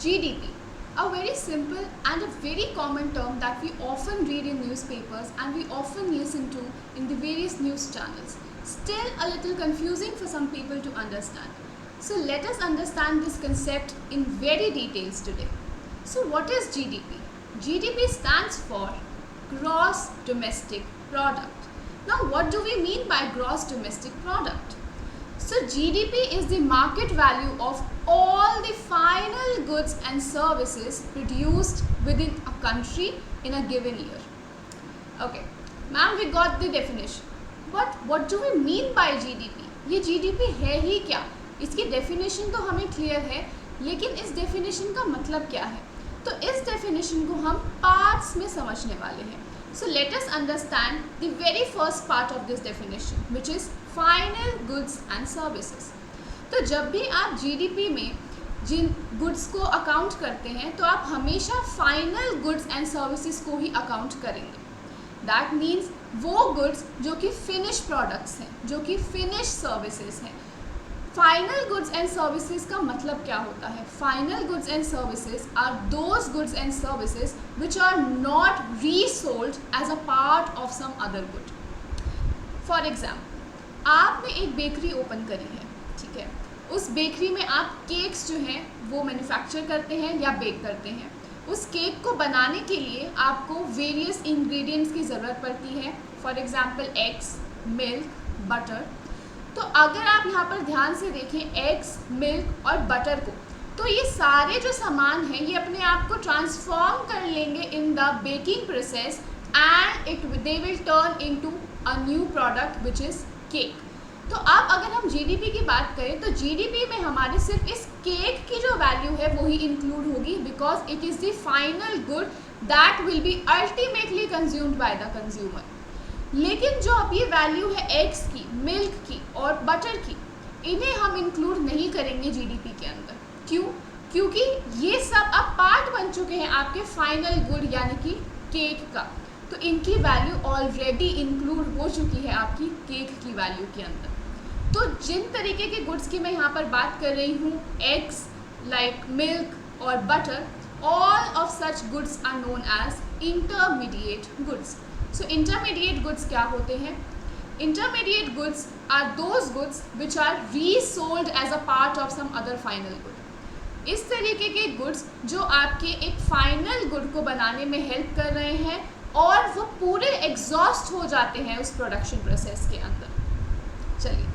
GDP, a very simple and a very common term that we often read in newspapers and we often listen to in the various news channels. Still a little confusing for some people to understand. So let us understand this concept in very details today. So what is GDP? GDP stands for Gross Domestic Product. Now what do we mean by Gross Domestic Product? So GDP is the market value of all the final goods and services produced within a country in a given year. Okay, ma'am, we got the definition. But what do we mean by GDP? ये GDP है ही क्या? इसकी definition तो हमें clear है, लेकिन इस definition का मतलब क्या है? तो इस definition को हम parts में समझने वाले हैं. So let us understand the very first part of this definition, which is final goods and services. तो जब भी आप GDP में जिन goods को account करते हैं तो आप हमेशा final goods and services को ही account करेंगे. That means वो goods जो कि finished products हैं, जो कि finished services हैं. Final goods and services का मतलब क्या होता है? Final goods and services are those goods and services which are not resold as a part of some other good. For example, आपने एक बेकरी ओपन करी है, ठीक है. उस बेकरी में आप केक्स जो हैं वो मैन्युफैक्चर करते हैं या बेक करते हैं. उस केक को बनाने के लिए आपको वेरियस इंग्रेडिएंट्स की ज़रूरत पड़ती है. For example eggs, milk, butter. तो अगर आप यहाँ पर ध्यान से देखें एग्स, मिल्क और बटर को, तो ये सारे जो सामान हैं ये अपने आप को ट्रांसफॉर्म कर लेंगे in the baking process and they will turn into a new product which is cake. तो अब अगर हम जीडीपी की बात करें तो जीडीपी में हमारे सिर्फ इस केक की जो वैल्यू है वो ही इंक्लूड होगी, because it is the final good that will be ultimately consumed by the consumer. लेकिन जो अब ये वैल्यू है एग्स की, मिल्क की और बटर की, इन्हें हम इंक्लूड नहीं करेंगे जीडीपी के अंदर. क्यों? क्योंकि ये सब अब पार्ट बन चुके हैं आपके फाइनल गुड यानी कि केक का. तो इनकी वैल्यू ऑलरेडी इंक्लूड हो चुकी है आपकी केक की वैल्यू के अंदर. तो जिन तरीके के गुड्स की मैं यहाँ पर बात कर रही हूँ, एग्स, लाइक मिल्क और butter, all of such goods are known as intermediate goods. So intermediate goods क्या होते हैं? Intermediate goods are those goods which are resold as a part of some other final good. इस तरीके के goods जो आपके एक फाइनल गुड को बनाने में हेल्प कर रहे हैं और वो पूरे एग्जॉस्ट हो जाते हैं उस प्रोडक्शन प्रोसेस के अंदर. चलिए,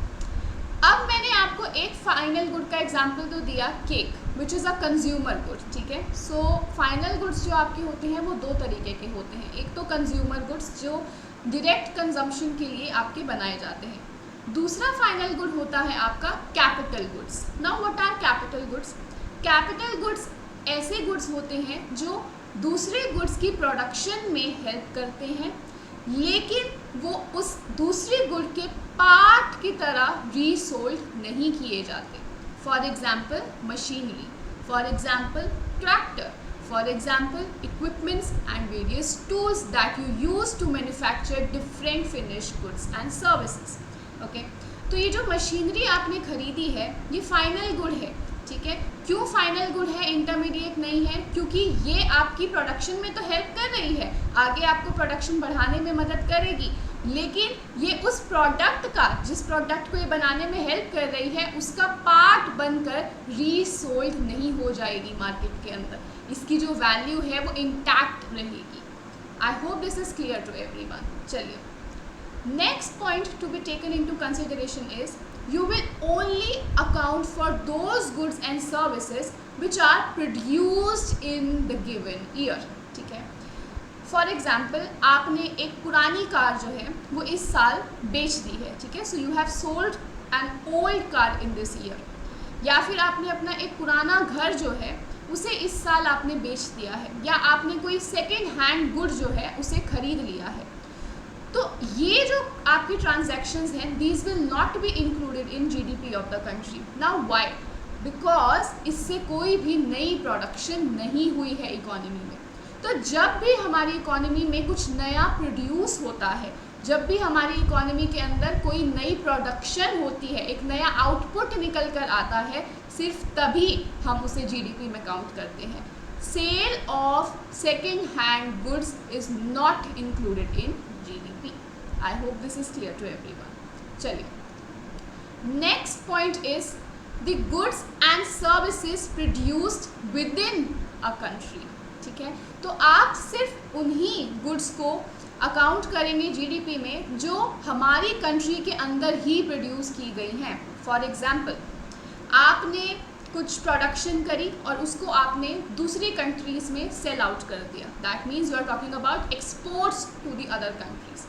अब मैंने आपको एक फाइनल गुड का एग्जांपल तो दिया, cake, which is a consumer good, ठीक है. सो फाइनल गुड्स जो आपके होते हैं वो दो तरीके के होते हैं. एक तो कंज्यूमर गुड्स जो डायरेक्ट कंजम्पशन के लिए आपके बनाए जाते हैं. दूसरा फाइनल गुड होता है आपका capital goods. Now what are capital goods? Capital goods ऐसे गुड्स होते हैं जो दूसरे गुड्स की प्रोडक्शन में हेल्प करते हैं, लेकिन वो उस दूसरे गुड के पार्ट की तरह रीसोल्ड नहीं किए जाते. For example machinery, for example tractor, for example equipments and various tools that you use to manufacture different finished goods and services. Okay, तो ये जो मशीनरी आपने खरीदी है ये फाइनल गुड है, ठीक है. क्यों फाइनल गुड है, इंटरमीडिएट नहीं है? क्योंकि ये आपकी प्रोडक्शन में तो हेल्प कर रही है, आगे आपको प्रोडक्शन बढ़ाने में मदद करेगी, लेकिन ये उस प्रोडक्ट का, जिस प्रोडक्ट को ये बनाने में हेल्प कर रही है, उसका पार्ट बनकर रीसोल्ड नहीं हो जाएगी मार्केट के अंदर. इसकी जो वैल्यू है वो इंटैक्ट रहेगी. I hope this is clear to everyone. चलिए, next point to be taken into consideration is you will only account for those goods and services which are produced in the given year, ठीक है. For example आपने एक पुरानी car जो है वो इस साल बेच दी है, ठीक है. So you have sold an old car in this year. या फिर आपने अपना एक पुराना घर जो है उसे इस साल आपने बेच दिया है, या आपने कोई सेकेंड हैंड गुड जो है उसे खरीद लिया है. तो ये जो आपकी ट्रांजैक्शंस हैं, these will not be included in GDP of the country. Now why? Because इससे कोई भी नई प्रोडक्शन नहीं हुई है इकोनॉमी में. तो जब भी हमारी इकोनॉमी में कुछ नया प्रोड्यूस होता है, जब भी हमारी इकोनॉमी के अंदर कोई नई प्रोडक्शन होती है, एक नया आउटपुट निकल कर आता है, सिर्फ तभी हम उसे जीडीपी में काउंट करते हैं। Sale of second hand goods is not included in GDP. I hope this is clear to everyone. चलिए, next point is the goods and services produced within a country. ठीक है, तो आप सिर्फ उन्हीं गुड्स को अकाउंट करेंगे GDP में जो हमारी कंट्री के अंदर ही प्रोड्यूस की गई हैं। फॉर एग्जांपल, आपने कुछ प्रोडक्शन करी और उसको आपने दूसरी कंट्रीज़ में सेल आउट कर दिया, that means you are talking about exports to the other countries.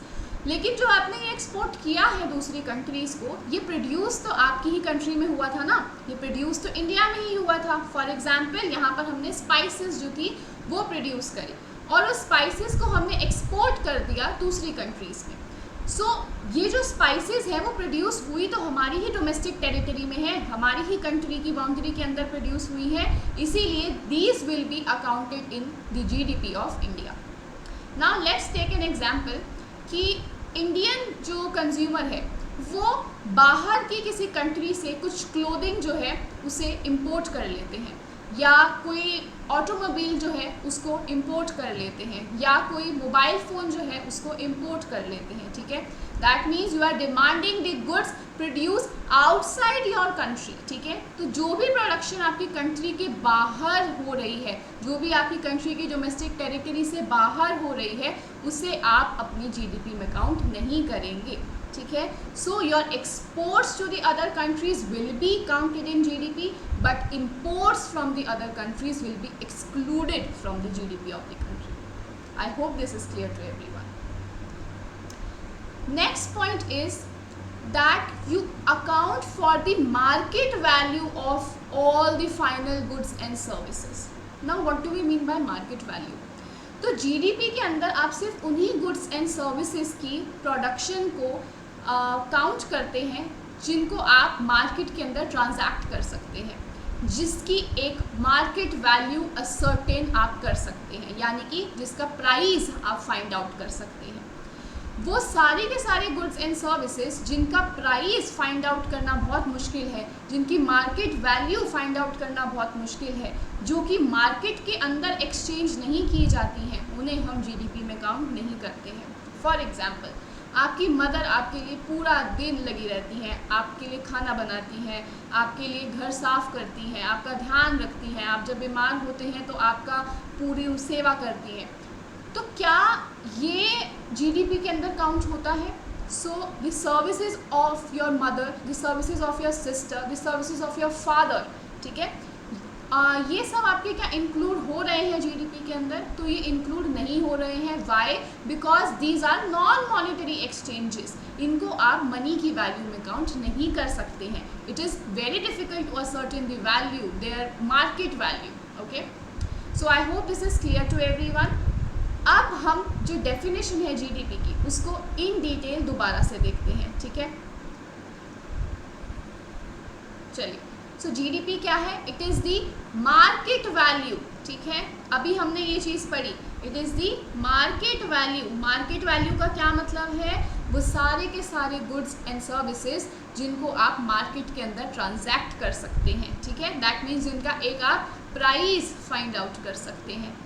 लेकिन जो आपने ये एक्सपोर्ट किया है दूसरी कंट्रीज़ को, ये प्रोड्यूस तो आपकी ही कंट्री में हुआ था ना, ये प्रोड्यूस तो इंडिया में ही हुआ था। फॉर एग्जांपल, यहाँ पर हमने स्पाइसेस जो थी वो प्रोड्यूस करी और उस स्पाइसेस को हमने एक्सपोर्ट कर दिया दूसरी कंट्रीज़ में। सो ये जो स्पाइसेस है वो प्रोड्यूस हुई तो हमारी ही डोमेस्टिक टेरिटरी में है, हमारी ही कंट्री की बाउंड्री के अंदर प्रोड्यूस हुई है, इसीलिए these will be accounted in the GDP of India. Now let's take an example कि इंडियन जो कंज्यूमर है वो बाहर की किसी कंट्री से कुछ क्लोथिंग जो है उसे इंपोर्ट कर लेते हैं, या कोई ऑटोमोबाइल जो है उसको इंपोर्ट कर लेते हैं, या कोई मोबाइल फ़ोन जो है उसको इंपोर्ट कर लेते हैं। ठीक है, that means you are demanding the goods produce outside your country. ठीक है, तो जो भी प्रोडक्शन आपकी कंट्री के बाहर हो रही है, जो भी आपकी कंट्री की डोमेस्टिक टेरिटरी से बाहर हो रही है, उसे आप अपनी जीडीपी में काउंट नहीं करेंगे। ठीक है, so your exports to the other countries will be counted in GDP, but imports from the other countries will be excluded from the GDP of the country. I hope this is clear to everyone. Next point is that you account for the market value of all the final goods and services. Now what do we mean by market value? तो GDP के अंदर आप सिर्फ उन्हीं goods and services की production को count करते हैं जिनको आप मार्केट के अंदर ट्रांजैक्ट कर सकते हैं, जिसकी एक मार्केट वैल्यू असर्टेन आप कर सकते हैं, यानी कि जिसका प्राइस आप फाइंड आउट कर सकते हैं। वो सारे के सारे गुड्स एंड सर्विसेज जिनका प्राइस फाइंड आउट करना बहुत मुश्किल है, जिनकी मार्केट वैल्यू फाइंड आउट करना बहुत मुश्किल है, जो कि मार्केट के अंदर एक्सचेंज नहीं की जाती हैं, उन्हें हम जीडीपी में काउंट नहीं करते हैं। फॉर एग्जाम्पल, आपकी मदर आपके लिए पूरा दिन लगी रहती हैं, आपके लिए खाना बनाती हैं, आपके लिए घर साफ़ करती हैं, आपका ध्यान रखती हैं, आप जब बीमार होते हैं तो आपका पूरी सेवा करती हैं, तो क्या ये जीडीपी के अंदर काउंट होता है? So the services of your mother, the services of your sister, the services of your father, ठीक है, ये सब आपके क्या इंक्लूड हो रहे हैं जीडीपी के अंदर? तो ये इंक्लूड नहीं हो रहे हैं। Why? Because these are non monetary exchanges, इनको आप मनी की वैल्यू में काउंट नहीं कर सकते हैं। It is very difficult to ascertain the value, their market value. Okay, so I hope this is clear to everyone. अब हम जो डेफिनेशन है जीडीपी की उसको इन डिटेल दोबारा से देखते हैं। ठीक है, चलिए, सो जीडीपी क्या है? It is the market value. ठीक है, अभी हमने ये चीज़ पढ़ी, it is the market value. Market value का क्या मतलब है? वो सारे के सारे गुड्स एंड सर्विसेज जिनको आप मार्केट के अंदर ट्रांजैक्ट कर सकते हैं। ठीक है, दैट मीन्स जिनका एक आप प्राइस फाइंड आउट कर सकते हैं।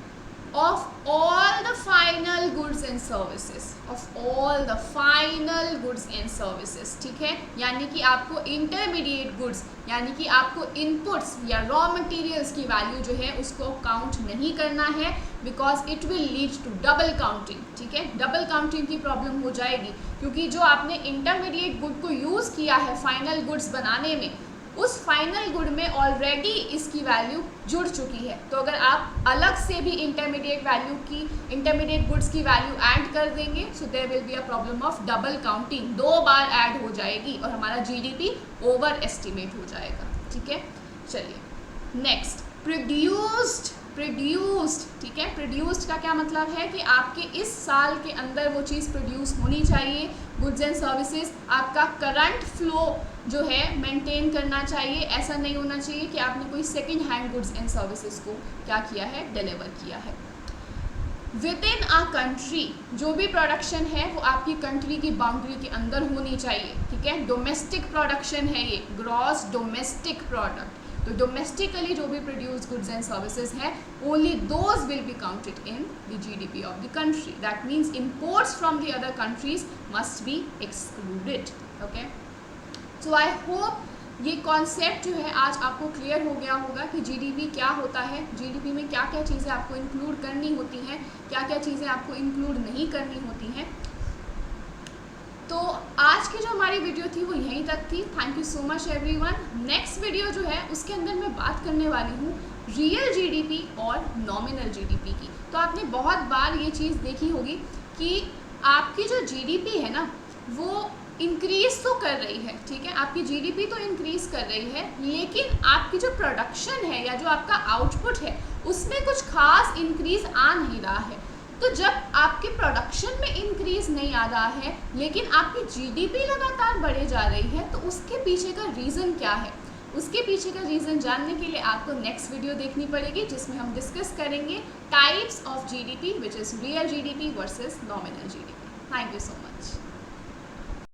Of all the final goods and services, of all the final goods and services. ठीक है, यानी कि आपको इंटरमीडिएट गुड्स यानी कि आपको इनपुट्स या रॉ मटेरियल्स की वैल्यू जो है उसको काउंट नहीं करना है, because it will lead to double counting. ठीक है, डबल काउंटिंग की प्रॉब्लम हो जाएगी, क्योंकि जो आपने इंटरमीडिएट गुड को यूज़ किया है फाइनल गुड्स बनाने में, उस फाइनल गुड में ऑलरेडी इसकी वैल्यू जुड़ चुकी है। तो अगर आप अलग से भी इंटरमीडिएट गुड्स की वैल्यू ऐड कर देंगे, so there will be a problem of double counting, 2 बार ऐड हो जाएगी और हमारा जीडीपी ओवर एस्टिमेट हो जाएगा। ठीक है, चलिए नेक्स्ट, प्रोड्यूस्ड। ठीक है, प्रोड्यूस्ड का क्या मतलब है कि आपके इस साल के अंदर वो चीज़ प्रोड्यूस होनी चाहिए। गुड्स एंड सर्विसेज, आपका करंट फ्लो जो है मेंटेन करना चाहिए। ऐसा नहीं होना चाहिए कि आपने कोई second hand goods and services को क्या किया है, डिलीवर किया है। विद इन आ कंट्री, जो भी प्रोडक्शन है वो आपकी कंट्री की बाउंड्री के अंदर होनी चाहिए। ठीक है, डोमेस्टिक प्रोडक्शन है ये, ग्रॉस डोमेस्टिक प्रोडक्ट। तो डोमेस्टिकली जो भी प्रोड्यूस गुड्स एंड सर्विसेज हैं only those will be counted in the GDP of the country. That means imports from the other countries must be excluded. Okay, so I hope ये concept जो है आज आपको clear हो गया होगा कि जीडीपी क्या होता है, जीडीपी में क्या क्या चीज़ें आपको इंक्लूड करनी होती हैं, क्या क्या चीज़ें आपको इंक्लूड नहीं करनी होती हैं. तो आज की जो हमारी वीडियो थी वो यहीं तक थी. Thank you so much everyone. Next video जो है उसके अंदर मैं बात करने वाली हूँ रियल जीडीपी और नॉमिनल जीडीपी की. तो आपने बहुत बार ये चीज़ देखी होगी कि आपकी जो जीडीपी है ना वो इंक्रीज़ तो कर रही है, ठीक है, आपकी जीडीपी तो इंक्रीज़ कर रही है, लेकिन आपकी जो प्रोडक्शन है या जो आपका आउटपुट है उसमें कुछ खास इंक्रीज़ आ नहीं रहा है. तो जब आपके प्रोडक्शन में इंक्रीज़ नहीं आ रहा है लेकिन आपकी जीडीपी लगातार बढ़े जा रही है, तो उसके पीछे का रीज़न क्या है? उसके पीछे का रीज़न जानने के लिए आपको नेक्स्ट वीडियो देखनी पड़ेगी जिसमें हम डिस्कस करेंगे types of GDP which is real GDP versus nominal GDP. Thank you so much.